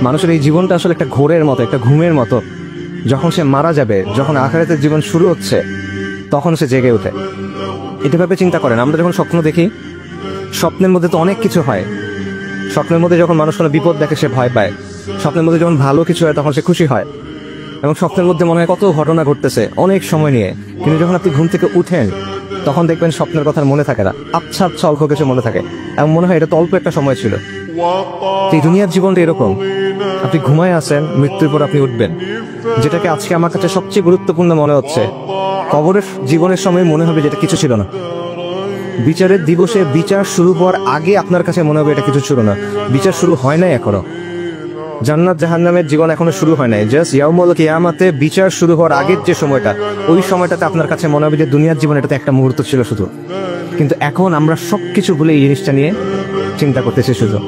মানুষের এই জীবনটা আসলে একটা ঘোরের মতো, একটা ঘুমের মতো। যখন সে মারা যাবে, যখন আখিরাতের জীবন শুরু হচ্ছে, তখন সে জেগে ওঠে। এটা ভাবে চিন্তা করেন, আমরা যখন স্বপ্ন দেখি, স্বপ্নের মধ্যে তো অনেক কিছু হয়। স্বপ্নের মধ্যে যখন মানুষ কোনো বিপদ দেখে সে ভয় পায়, স্বপ্নের মধ্যে যখন ভালো কিছু হয় তখন সে খুশি হয়, এবং স্বপ্নের মধ্যে মনে হয় কত ঘটনা ঘটতেছে অনেক সময় নিয়ে। কিন্তু যখন আপনি ঘুম থেকে উঠেন, তখন দেখবেন স্বপ্নের কথা মনে থাকে না, আচ্ছা আচ্ছা অল্প কিছু মনে থাকে, এবং মনে হয় এটা তো অল্প একটা সময় ছিল। এই দুনিয়ার জীবনটা এরকম, আপনি ঘুমায় আছেন, মৃত্যুর পর আপনি উঠবেন। যেটাকে আজকে আমার কাছে সবচেয়ে গুরুত্বপূর্ণ মনে হচ্ছে, কবরের জীবনের সময় মনে হবে যেটা কিছু ছিল না। বিচারের দিবসে বিচার শুরু হওয়ার আগে আপনার কাছে মনে হবে এটা কিছু ছিল না। বিচার শুরু হয় নাই এখনো, জান্নাত জাহান্নামের জীবন এখনো শুরু হয় নাই। জাস্ট ইয়াউমুল কিয়ামাতে বিচার শুরু হওয়ার আগের যে সময়টা, ওই সময়টাতে আপনার কাছে মনে হবে যে দুনিয়ার জীবন এটাতে একটা মুহূর্ত ছিল শুধু। কিন্তু এখন আমরা সবকিছু ভুলে এই জিনিসটা নিয়ে চিন্তা করতেছি শুধু।